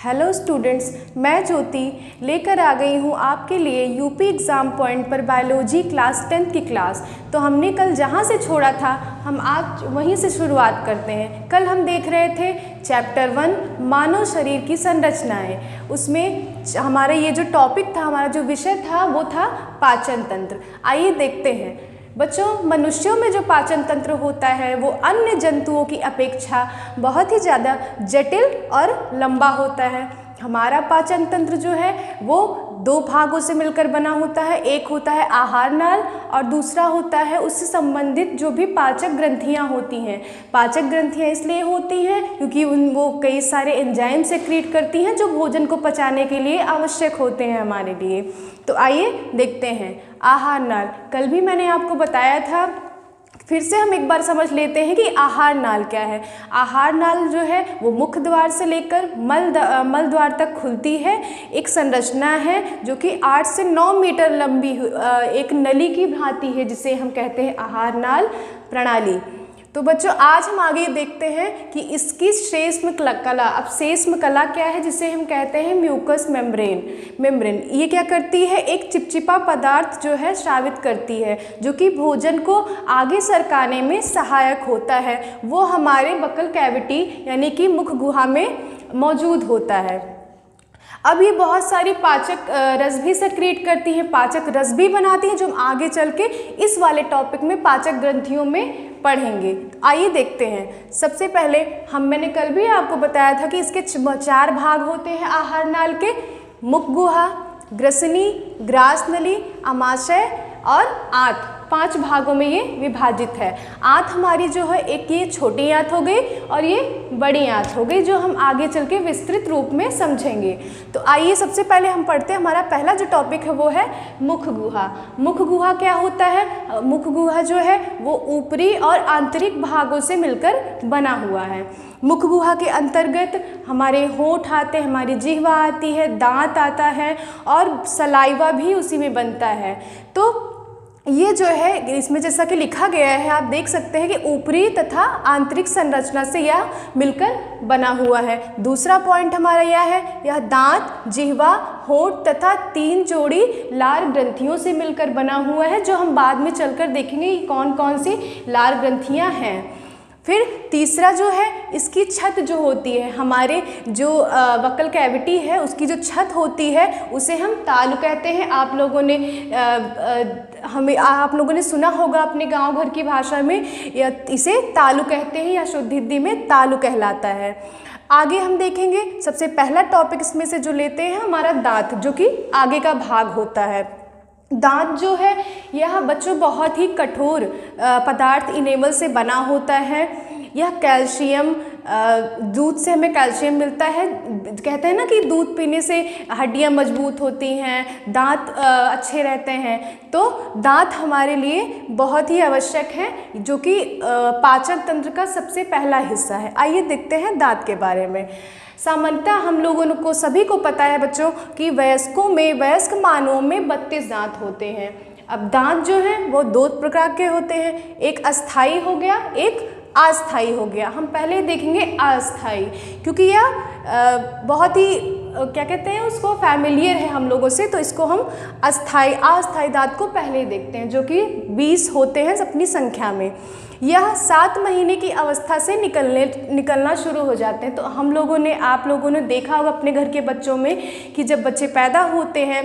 Hello students, मैं ज्योति लेकर आ गई हूँ आपके लिए यूपी एग्ज़ाम पॉइंट पर बायोलॉजी क्लास 10th की क्लास। तो हमने कल जहाँ से छोड़ा था हम आज वहीं से शुरुआत करते हैं। कल हम देख रहे थे चैप्टर 1 मानव शरीर की संरचनाएं। उसमें हमारा ये जो टॉपिक था, हमारा जो विषय था वो था पाचन तंत्र। आइए देखते हैं बच्चों, मनुष्यों में जो पाचन तंत्र होता है वो अन्य जंतुओं की अपेक्षा बहुत ही ज़्यादा जटिल और लंबा होता है। हमारा पाचन तंत्र जो है वो 2 भागों से मिलकर बना होता है। एक होता है आहार नाल और दूसरा होता है उससे संबंधित जो भी पाचक ग्रंथियां होती हैं। पाचक ग्रंथियां इसलिए होती हैं क्योंकि वो कई सारे एंजाइम सेक्रेट करती हैं जो भोजन को पचाने के लिए आवश्यक होते हैं हमारे लिए। तो आइए देखते हैं आहार नाल। कल भी मैंने आपको बताया था, फिर से हम एक बार समझ लेते हैं कि आहार नाल क्या है। आहार नाल जो है वो मुख द्वार से लेकर मल द्वार तक खुलती है। एक संरचना है जो कि 8 से 9 मीटर लंबी एक नली की भांति है, जिसे हम कहते हैं आहार नाल प्रणाली। तो बच्चों आज हम आगे देखते हैं कि इसकी श्लेष्म कला। अब श्लेष्म कला क्या है, जिसे हम कहते हैं म्यूकस मेम्ब्रेन। ये क्या करती है, एक चिपचिपा पदार्थ जो है स्रावित करती है, जो कि भोजन को आगे सरकाने में सहायक होता है। वो हमारे बकल कैविटी यानी कि मुख गुहा में मौजूद होता है। अब ये बहुत सारी पाचक रस भी सेक्रेट करती हैं, पाचक रस भी बनाती हैं, जो हम आगे चल के इस वाले टॉपिक में पाचक ग्रंथियों में पढ़ेंगे। आइए देखते हैं। सबसे पहले मैंने कल भी आपको बताया था कि इसके 4 भाग होते हैं आहार नाल के: मुख गुहा, ग्रसनी, ग्रास नली, आमाशय और आंत। 5 भागों में ये विभाजित है। आंत हमारी जो है, एक ये छोटी आंत हो गई और ये बड़ी आंत हो गई, जो हम आगे चल के विस्तृत रूप में समझेंगे। तो आइए सबसे पहले हम पढ़ते हैं। हमारा पहला जो टॉपिक है वो है मुख गुहा। मुख गुहा क्या होता है? मुख गुहा जो है वो ऊपरी और आंतरिक भागों से मिलकर बना हुआ है। मुख गुहा के अंतर्गत हमारे होंठ आते हैं, हमारी जिह्वा आती है, दांत आता है और सलाइवा भी उसी में बनता है। तो ये जो है इसमें जैसा कि लिखा गया है, आप देख सकते हैं कि ऊपरी तथा आंतरिक संरचना से यह मिलकर बना हुआ है। दूसरा पॉइंट हमारा यह है, यह दांत, जिह्वा, होंठ तथा 3 जोड़ी लार ग्रंथियों से मिलकर बना हुआ है, जो हम बाद में चलकर देखेंगे कि कौन कौन सी लार ग्रंथियां हैं। फिर तीसरा जो है, इसकी छत जो होती है, हमारे जो बकल कैविटी है उसकी जो छत होती है उसे हम तालु कहते हैं। आप लोगों ने सुना होगा अपने गांव घर की भाषा में इसे तालु कहते हैं, या शुद्ध हिंदी में तालु कहलाता है। आगे हम देखेंगे, सबसे पहला टॉपिक इसमें से जो लेते हैं हमारा दांत, जो कि आगे का भाग होता है। दांत जो है यह बच्चों बहुत ही कठोर पदार्थ इनेमल से बना होता है। यह कैल्शियम, दूध से हमें कैल्शियम मिलता है। कहते हैं ना कि दूध पीने से हड्डियां मजबूत होती हैं, दांत अच्छे रहते हैं। तो दांत हमारे लिए बहुत ही आवश्यक है, जो कि पाचन तंत्र का सबसे पहला हिस्सा है। आइए देखते हैं दांत के बारे में। सामान्यतः हम लोगों को सभी को पता है बच्चों कि वयस्क मानवों में 32 दांत होते हैं। अब दांत जो हैं वो 2 प्रकार के होते हैं, एक अस्थाई हो गया, एक अस्थाई हो गया। हम पहले देखेंगे अस्थाई, क्योंकि यह बहुत ही क्या कहते हैं उसको, फैमिलियर है हम लोगों से, तो इसको हम अस्थाई दांत को पहले देखते हैं, जो कि 20 होते हैं अपनी संख्या में। यह 7 महीने की अवस्था से निकलना शुरू हो जाते हैं। तो आप लोगों ने देखा होगा अपने घर के बच्चों में कि जब बच्चे पैदा होते हैं,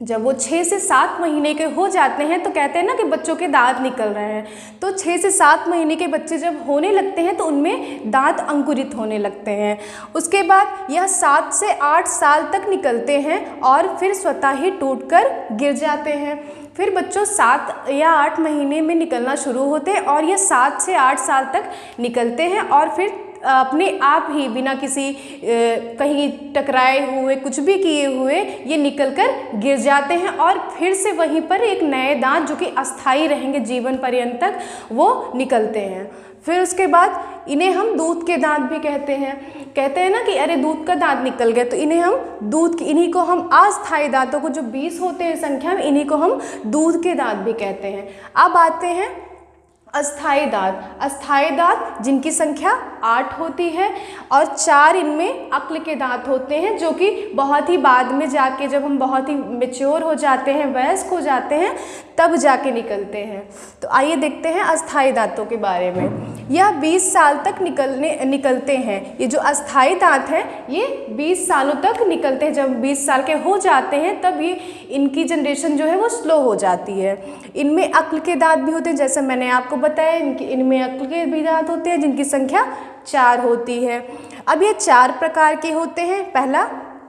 जब वो 6 से 7 महीने के हो जाते हैं तो कहते हैं ना कि बच्चों के दांत निकल रहे हैं। तो 6 से 7 महीने के बच्चे जब होने लगते हैं तो उनमें दांत अंकुरित होने लगते हैं। उसके बाद यह 7 से 8 साल तक निकलते हैं और फिर स्वतः ही टूटकर गिर जाते हैं। फिर बच्चों 7 या 8 महीने में निकलना शुरू होते हैं और यह 7 से 8 साल तक निकलते हैं और फिर अपने आप ही बिना किसी कहीं टकराए हुए, कुछ भी किए हुए, ये निकलकर गिर जाते हैं और फिर से वहीं पर एक नए दांत, जो कि अस्थाई रहेंगे जीवन पर्यंत तक, वो निकलते हैं। फिर उसके बाद इन्हें हम दूध के दांत भी कहते हैं ना कि अरे दूध का दांत निकल गया, तो इन्हीं को हम अस्थाई दांतों को, जो 20 होते हैं संख्या में, इन्हीं को हम दूध के दांत भी कहते हैं। अब आते हैं अस्थायी दांत जिनकी संख्या 8 होती है और 4 इनमें अक्ल के दांत होते हैं, जो कि बहुत ही बाद में जाके, जब हम बहुत ही मैच्योर हो जाते हैं, वयस्क हो जाते हैं, तब जाके निकलते हैं। तो आइए देखते हैं अस्थायी दांतों के बारे में। यह 20 साल तक निकलते हैं। ये जो अस्थायी दांत हैं ये 20 सालों तक निकलते हैं। जब 20 साल के हो जाते हैं तब ये इनकी जनरेशन जो है वो स्लो हो जाती है। इनमें अक्ल के दांत भी होते हैं, जैसे मैंने आपको बताया, इनमें अक्ल के भी दांत होते हैं जिनकी संख्या 4 होती है। अब ये 4 प्रकार के होते हैं। पहला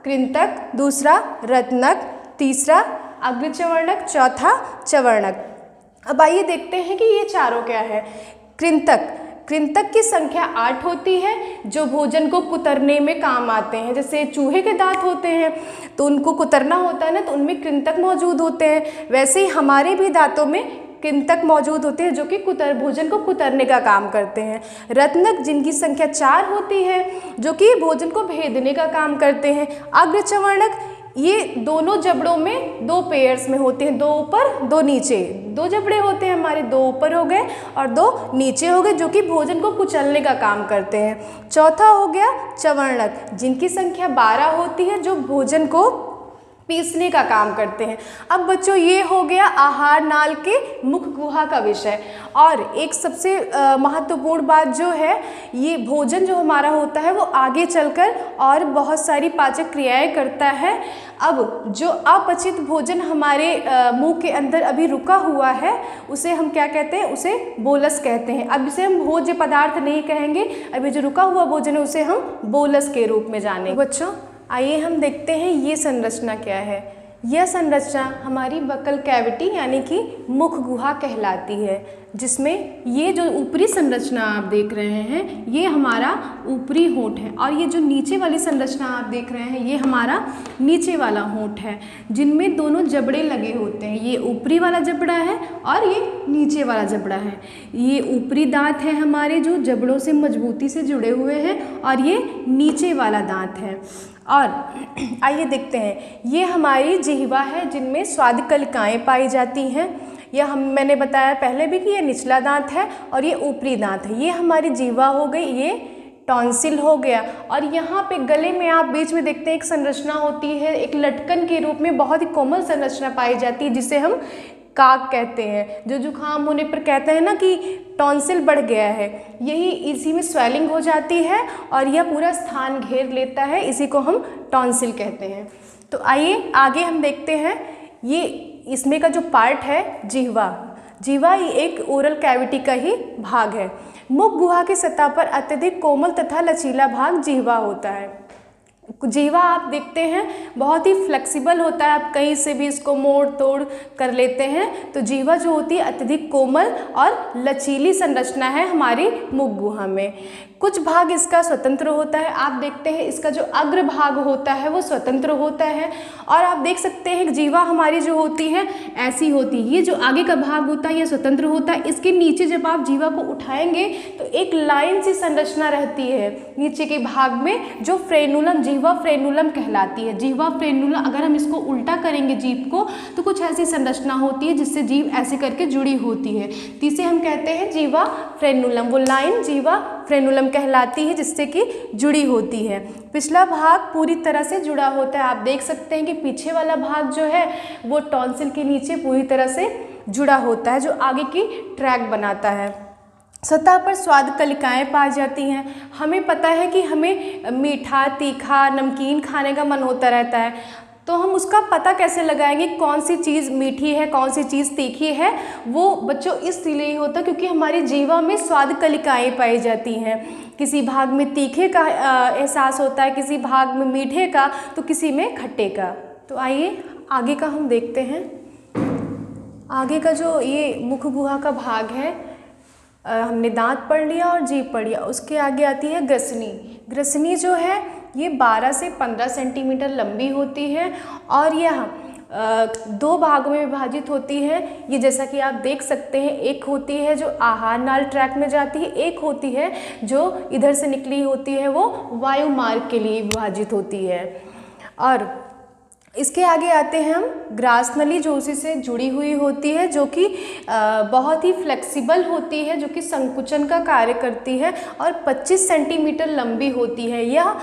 कृंतक, दूसरा रत्नक, तीसरा अग्रचवर्णक, चौथा चवर्णक। अब आइए देखते हैं कि ये चारों क्या है। कृंतक की संख्या 8 होती है, जो भोजन को कुतरने में काम आते हैं। जैसे चूहे के दांत होते हैं तो उनको कुतरना होता है ना, तो उनमें कृंतक मौजूद होते हैं। वैसे ही हमारे भी दांतों में कृंतक मौजूद होते हैं, जो कि भोजन को कुतरने का काम करते हैं। रत्नक जिनकी संख्या 4 होती है, जो कि भोजन को भेदने का काम करते हैं। अग्रचवर्णक ये दोनों जबड़ों में 2 पेयर्स में होते हैं, 2 ऊपर 2 नीचे। 2 जबड़े होते हैं हमारे, 2 ऊपर हो गए और 2 नीचे हो गए, जो कि भोजन को कुचलने का काम करते हैं। चौथा हो गया चवर्णक, जिनकी संख्या 12 होती है, जो भोजन को पीसने का काम करते हैं। अब बच्चों ये हो गया आहार नाल के मुख गुहा का विषय। और एक सबसे महत्वपूर्ण बात जो है, ये भोजन जो हमारा होता है वो आगे चलकर और बहुत सारी पाचक क्रियाएं करता है। अब जो अपचित भोजन हमारे मुंह के अंदर अभी रुका हुआ है उसे हम क्या कहते हैं, उसे बोलस कहते हैं। अब इसे हम भोज्य पदार्थ नहीं कहेंगे, अभी जो रुका हुआ भोजन है उसे हम बोलस के रूप में जानेंगे। बच्चों आइए हम देखते हैं ये संरचना क्या है। यह संरचना हमारी बकल कैविटी यानी कि मुख गुहा कहलाती है, जिसमें ये जो ऊपरी संरचना आप देख रहे हैं ये हमारा ऊपरी होंठ है, और ये जो नीचे वाली संरचना आप देख रहे हैं ये हमारा नीचे वाला होंठ है, जिनमें दोनों जबड़े लगे होते हैं। ये ऊपरी वाला जबड़ा है और ये नीचे वाला जबड़ा है। ये ऊपरी दांत है हमारे जो जबड़ों से मजबूती से जुड़े हुए हैं, और ये नीचे वाला दांत है। और आइए देखते हैं, ये हमारी जिह्वा है जिनमें स्वाद कलिकाएँ पाई जाती हैं। यह मैंने बताया पहले भी कि ये निचला दांत है और ये ऊपरी दांत है। ये हमारी जिह्वा हो गई, ये टॉन्सिल हो गया। और यहाँ पे गले में आप बीच में देखते हैं एक संरचना होती है, एक लटकन के रूप में बहुत ही कोमल संरचना पाई जाती है, जिसे हम काक कहते हैं। जो जुकाम होने पर कहते हैं ना कि टॉन्सिल बढ़ गया है, यही इसी में स्वेलिंग हो जाती है और यह पूरा स्थान घेर लेता है, इसी को हम टॉन्सिल कहते हैं। तो आइए आगे हम देखते हैं, ये इसमें का जो पार्ट है जिह्वा ये एक ओरल कैविटी का ही भाग है। मुख गुहा की सतह पर अत्यधिक कोमल तथा लचीला भाग जिह्वा होता है। जिह्वा आप देखते हैं बहुत ही फ्लेक्सिबल होता है, आप कहीं से भी इसको मोड़ तोड़ कर लेते हैं। तो जिह्वा जो होती है अत्यधिक कोमल और लचीली संरचना है हमारी मुख गुहा में। कुछ भाग इसका स्वतंत्र होता है, आप देखते हैं इसका जो अग्र भाग होता है वो स्वतंत्र होता है। और आप देख सकते हैं कि जिह्वा हमारी जो होती है ऐसी होती है, ये जो आगे का भाग होता है ये स्वतंत्र होता है। इसके नीचे जब आप जिह्वा को उठाएंगे तो एक लाइन सी संरचना रहती है नीचे के भाग में, जो फ्रेनुलम, जिह्वा फ्रेनुलम कहलाती है। जिह्वा फ्रेनुलम, अगर हम इसको उल्टा करेंगे जीभ को तो कुछ ऐसी संरचना होती है जिससे जीभ ऐसे करके जुड़ी होती है, जिसे हम कहते हैं जिह्वा फ्रेनुलम। वो लाइन जिह्वा फ्रेनुलम कहलाती है जिससे कि जुड़ी होती है। पिछला भाग पूरी तरह से जुड़ा होता है, आप देख सकते हैं कि पीछे वाला भाग जो है वो टॉन्सिल के नीचे पूरी तरह से जुड़ा होता है, जो आगे की ट्रैक बनाता है। सतह पर स्वाद कलिकाएँ पाई जाती हैं। हमें पता है कि हमें मीठा, तीखा, नमकीन खाने का मन होता रहता है, तो हम उसका पता कैसे लगाएंगे कौन सी चीज़ मीठी है कौन सी चीज़ तीखी है। वो बच्चों इसलिए होता है क्योंकि हमारी जिह्वा में स्वाद कलिकाएँ पाई जाती हैं। किसी भाग में तीखे का एहसास होता है, किसी भाग में मीठे का, तो किसी में खट्टे का। तो आइए आगे का हम देखते हैं। आगे का जो ये मुख गुहा का भाग है, हमने दांत पढ़ लिया और जीभ पढ़ लिया। उसके आगे आती है ग्रसनी। ग्रसनी जो है ये 12 से 15 सेंटीमीटर लंबी होती है और यह 2 भागों में विभाजित होती है। ये जैसा कि आप देख सकते हैं, एक होती है जो आहार नाल ट्रैक में जाती है, एक होती है जो इधर से निकली होती है वो वायु मार्ग के लिए विभाजित होती है। और इसके आगे आते हैं हम ग्रास नली, जो उसी से जुड़ी हुई होती है, जो कि बहुत ही फ्लेक्सिबल होती है, जो कि संकुचन का कार्य करती है और 25 सेंटीमीटर लंबी होती है। यह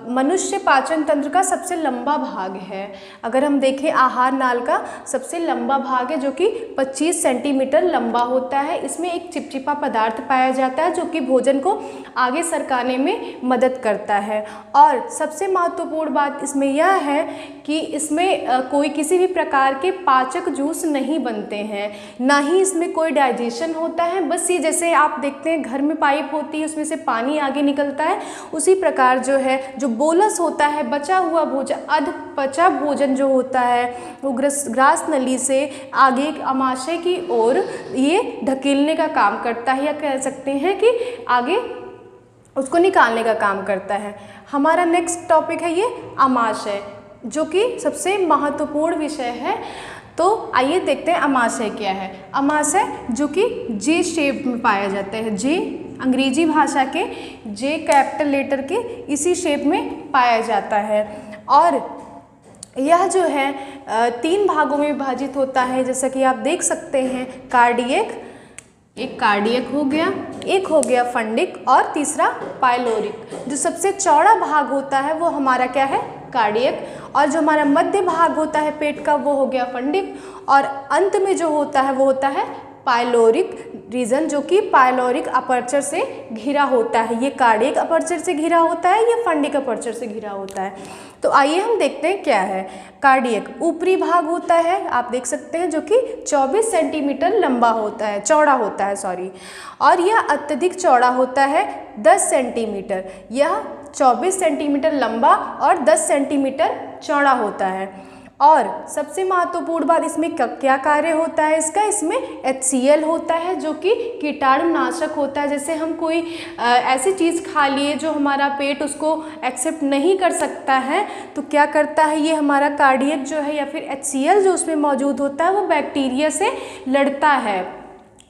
मनुष्य पाचन तंत्र का सबसे लंबा भाग है। अगर हम देखें आहार नाल का सबसे लंबा भाग है, जो कि 25 सेंटीमीटर लंबा होता है। इसमें एक चिपचिपा पदार्थ पाया जाता है जो कि भोजन को आगे सरकाने में मदद करता है। और सबसे महत्वपूर्ण बात इसमें यह है कि इसमें कोई किसी भी प्रकार के पाचक जूस नहीं बनते हैं, ना ही इसमें कोई डाइजेशन होता है। बस ये जैसे आप देखते हैं घर में पाइप होती है, उसमें से पानी आगे निकलता है, उसी प्रकार जो है जो बोलस होता है, बचा हुआ भोजन, अध पचा भोजन जो होता है वो ग्रास नली से आगे आमाशय की ओर ये ढकेलने का काम करता है, या कह सकते हैं कि आगे उसको निकालने का काम करता है। हमारा नेक्स्ट टॉपिक है ये आमाशय, जो कि सबसे महत्वपूर्ण विषय है। तो आइए देखते हैं आमाशय क्या है। आमाशय जो कि जे शेप में पाया जाता है, जे अंग्रेजी भाषा के जे कैपिटल लेटर के इसी शेप में पाया जाता है। और यह जो है 3 भागों में विभाजित होता है, जैसा कि आप देख सकते हैं। कार्डियक, एक कार्डियक हो गया, एक हो गया फंडिक और तीसरा पाइलोरिक। जो सबसे चौड़ा भाग होता है वो हमारा क्या है, कार्डियक, और जो हमारा मध्य भाग होता है पेट का वो हो गया फंडिक, और अंत में जो होता है वो होता है पाइलोरिक रीजन, जो कि पाइलोरिक अपर्चर से घिरा होता है। ये कार्डियक अपर्चर से घिरा होता है, ये फंडिक अपर्चर से घिरा होता है। तो आइए हम देखते हैं क्या है। कार्डियक ऊपरी भाग होता है, आप देख सकते हैं, जो कि 24 सेंटीमीटर लंबा होता है, चौड़ा होता है सॉरी, और यह अत्यधिक चौड़ा होता है 10 सेंटीमीटर। यह 24 सेंटीमीटर लंबा और 10 सेंटीमीटर चौड़ा होता है। और सबसे महत्वपूर्ण बात इसमें क्या कार्य होता है इसका, इसमें HCl होता है, जो कि कीटाणुनाशक होता है। जैसे हम कोई ऐसी चीज़ खा लिए जो हमारा पेट उसको एक्सेप्ट नहीं कर सकता है, तो क्या करता है ये हमारा कार्डियक जो है या फिर HCl जो उसमें मौजूद होता है वो बैक्टीरिया से लड़ता है,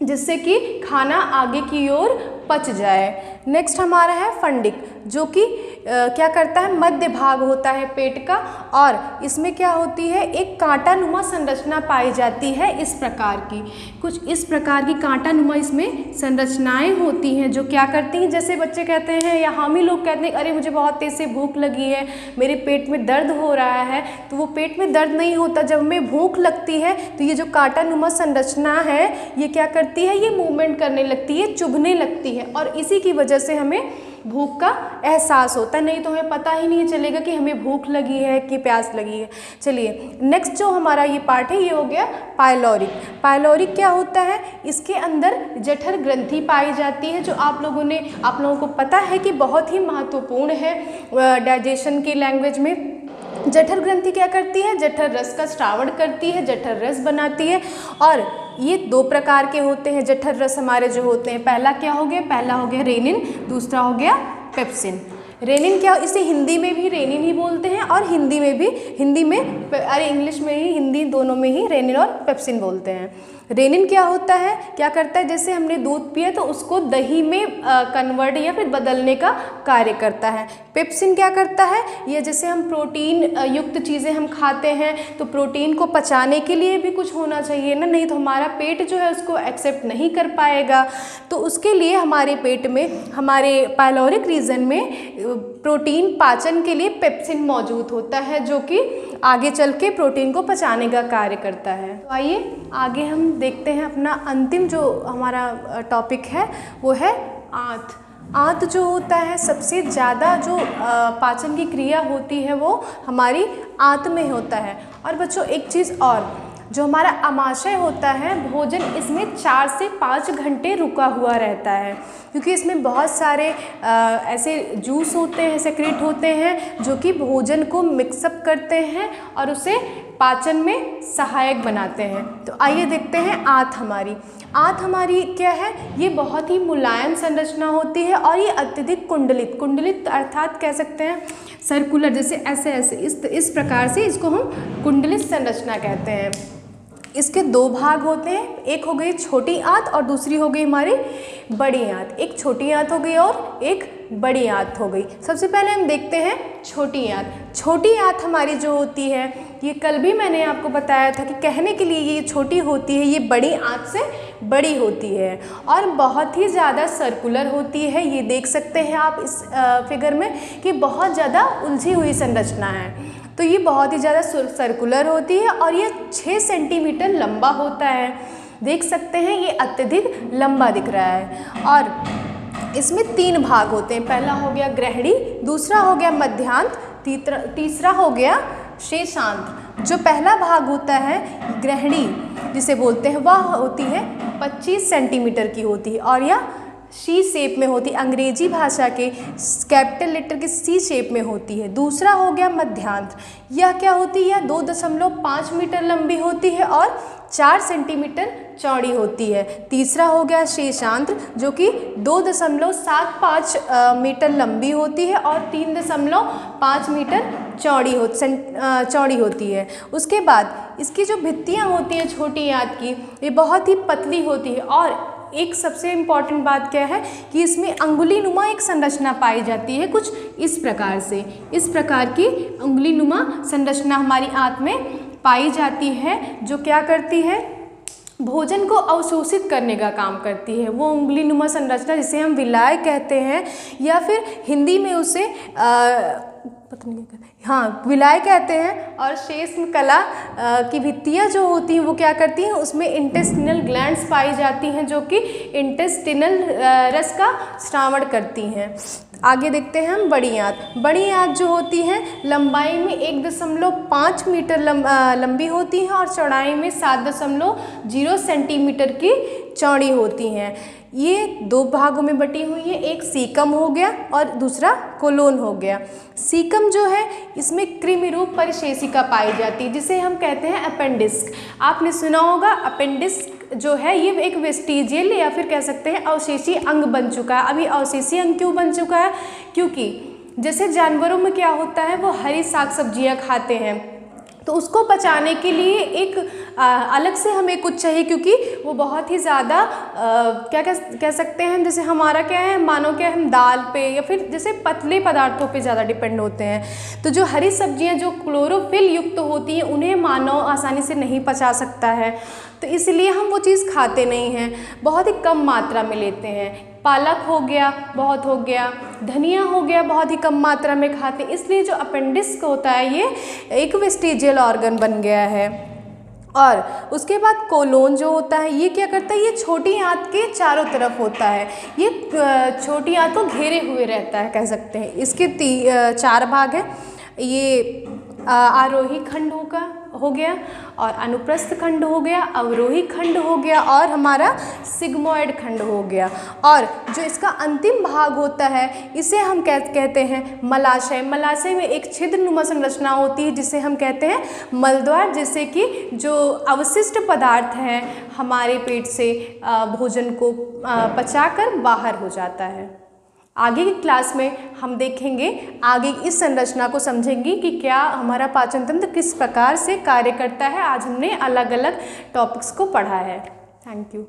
जिससे कि खाना आगे की ओर पच जाए। नेक्स्ट हमारा है फंडिक, जो कि क्या करता है, मध्य भाग होता है पेट का, और इसमें क्या होती है, एक कांटानुमा संरचना पाई जाती है इस प्रकार की। कुछ इस प्रकार की कांटानुमा इसमें संरचनाएं होती हैं जो क्या करती हैं, जैसे बच्चे कहते हैं या हम ही लोग कहते हैं अरे मुझे बहुत तेज़ से भूख लगी है, मेरे पेट में दर्द हो रहा है, तो वो पेट में दर्द नहीं होता। जब हमें भूख लगती है तो ये जो कांटानुमा संरचना है ये क्या करती है, ये मूवमेंट करने लगती है, चुभने लगती है, और इसी की वजह से हमें भूख का एहसास होता है, नहीं तो हमें पता ही नहीं चलेगा कि हमें भूख लगी है कि प्यास लगी है। चलिए नेक्स्ट जो हमारा ये पार्ट है ये हो गया पाइलोरिक। पाइलोरिक क्या होता है, इसके अंदर जठर ग्रंथि पाई जाती है, जो आप लोगों को पता है कि बहुत ही महत्वपूर्ण है डाइजेशन की लैंग्वेज में। जठर ग्रंथि क्या करती है, जठर रस का स्रावण करती है, जठर रस बनाती है, और ये 2 प्रकार के होते हैं जठर रस हमारे जो होते हैं। पहला क्या हो गया, पहला हो गया रेनिन, दूसरा हो गया पेप्सिन। रेनिन क्या, इसे हिंदी में भी रेनिन ही बोलते हैं और हिंदी में इंग्लिश में ही, हिंदी दोनों में ही रेनिन और पेप्सिन बोलते हैं। रेनिन क्या होता है, क्या करता है, जैसे हमने दूध पिया तो उसको दही में कन्वर्ट या फिर बदलने का कार्य करता है। पेप्सिन क्या करता है, ये जैसे हम प्रोटीन युक्त चीज़ें हम खाते हैं तो प्रोटीन को पचाने के लिए भी कुछ होना चाहिए ना, नहीं तो हमारा पेट जो है उसको एक्सेप्ट नहीं कर पाएगा। तो उसके लिए हमारे पेट में, हमारे पाइलोरिक रीजन में प्रोटीन पाचन के लिए पेप्सिन मौजूद होता है, जो कि आगे चल के प्रोटीन को पचाने का कार्य करता है। तो आइए आगे हम देखते हैं अपना अंतिम जो हमारा टॉपिक है वो है आंत। आंत जो होता है, सबसे ज़्यादा जो पाचन की क्रिया होती है वो हमारी आंत में होता है। और बच्चों एक चीज़ और, जो हमारा आमाशय होता है, भोजन इसमें 4 से 5 घंटे रुका हुआ रहता है, क्योंकि इसमें बहुत सारे ऐसे जूस होते हैं, सेक्रेट होते हैं, जो कि भोजन को मिक्सअप करते हैं और उसे पाचन में सहायक बनाते हैं। तो आइए देखते हैं आंत हमारी। आंत हमारी क्या है, ये बहुत ही मुलायम संरचना होती है और ये अत्यधिक कुंडलित अर्थात कह सकते हैं सर्कुलर, जैसे ऐसे इस प्रकार से इसको हम कुंडलित संरचना कहते हैं। इसके 2 भाग होते हैं, एक हो गई छोटी आंत और दूसरी हो गई हमारी बड़ी आंत। एक छोटी आंत हो गई और एक बड़ी आंत हो गई। सबसे पहले हम देखते हैं छोटी आंत। छोटी आंत हमारी जो होती है, ये कल भी मैंने आपको बताया था कि कहने के लिए ये छोटी होती है, ये बड़ी आंत से बड़ी होती है और बहुत ही ज़्यादा सर्कुलर होती है। ये देख सकते हैं आप इस फिगर में कि बहुत ज़्यादा उलझी हुई संरचना है। तो ये बहुत ही ज़्यादा सर्कुलर होती है और ये 6 सेंटीमीटर लंबा होता है। देख सकते हैं ये अत्यधिक लंबा दिख रहा है और इसमें 3 भाग होते हैं। पहला हो गया ग्रहणी, दूसरा हो गया मध्यांत, तीसरा हो गया शेषांत। जो पहला भाग होता है ग्रहणी जिसे बोलते हैं, वह होती है 25 सेंटीमीटर की होती है और यह सी शेप में होती है, अंग्रेजी भाषा के कैपिटल लेटर के सी शेप में होती है। दूसरा हो गया मध्यांत, यह क्या होती है, 2.5 मीटर लंबी होती है और 4 सेंटीमीटर चौड़ी होती है। तीसरा हो गया शेषांत जो कि 2.75 मीटर लंबी होती है और 3.5 मीटर चौड़ी होती है। उसके बाद इसकी जो भित्तियाँ होती हैं छोटी आंत की, ये बहुत ही पतली होती है और एक सबसे इम्पॉर्टेंट बात क्या है कि इसमें अंगुली नुमा एक संरचना पाई जाती है, कुछ इस प्रकार से। इस प्रकार की अंगुली नुमा संरचना हमारी आंत में पाई जाती है जो क्या करती है, भोजन को अवशोषित करने का काम करती है। वो उंगली नुमा संरचना जिसे हम विलाय कहते हैं या फिर हिंदी में उसे पता नहीं क्या कहते हैं, हाँ विलाय कहते हैं। और शेष कला की भित्तियाँ जो होती हैं वो क्या करती हैं, उसमें इंटेस्टिनल ग्लैंड्स पाई जाती हैं जो कि इंटेस्टिनल रस का स्रावण करती हैं। आगे देखते हैं हम बड़ी आंत। बड़ी आंत जो होती है लंबाई में 1.5 मीटर लंबी होती है और चौड़ाई में 7.0 सेंटीमीटर की चौड़ी होती हैं। ये 2 भागों में बटी हुई है, एक सीकम हो गया और दूसरा कोलोन हो गया। सीकम जो है इसमें कृमि रूप परिशेषिका पाई जाती है जिसे हम कहते हैं अपेंडिस्क। आपने सुना होगा अपेंडिस्क जो है ये एक वेस्टिजियल या फिर कह सकते हैं अवशेषी अंग बन चुका है। अभी अवशेषी अंग क्यों बन चुका है, क्योंकि जैसे जानवरों में क्या होता है, वो हरी साग सब्जियाँ खाते हैं तो उसको पचाने के लिए एक अलग से हमें कुछ चाहिए, क्योंकि वो बहुत ही ज़्यादा क्या कह सकते हैं, जैसे हमारा क्या है, मानो क्या हम दाल पे या फिर जैसे पतले पदार्थों पे ज़्यादा डिपेंड होते हैं। तो जो हरी सब्जियां जो क्लोरोफिल युक्त होती हैं उन्हें मानव आसानी से नहीं पचा सकता है, तो इसलिए हम वो चीज़ खाते नहीं हैं, बहुत ही कम मात्रा में लेते हैं। पालक हो गया, बहुत हो गया, धनिया हो गया, बहुत ही कम मात्रा में खाते हैं। इसलिए जो अपेंडिक्स होता है ये एक वेस्टिजियल ऑर्गन बन गया है। और उसके बाद कोलोन जो होता है ये क्या करता है, ये छोटी आंत के चारों तरफ होता है, ये छोटी आंत को घेरे हुए रहता है कह सकते हैं। इसके 4 भाग हैं, ये आरोही खंड हो गया और अनुप्रस्थ खंड हो गया, अवरोही खंड हो गया और हमारा सिग्मोइड खंड हो गया। और जो इसका अंतिम भाग होता है इसे हम कहते हैं मलाशय। मलाशय में एक छिद्रनुमा संरचना होती है जिसे हम कहते हैं मलद्वार, जिससे कि जो अवशिष्ट पदार्थ हैं हमारे पेट से भोजन को पचाकर बाहर हो जाता है। आगे की क्लास में हम देखेंगे, आगे इस संरचना को समझेंगे कि क्या हमारा पाचन तंत्र किस प्रकार से कार्य करता है। आज हमने अलग अलग टॉपिक्स को पढ़ा है। Thank you.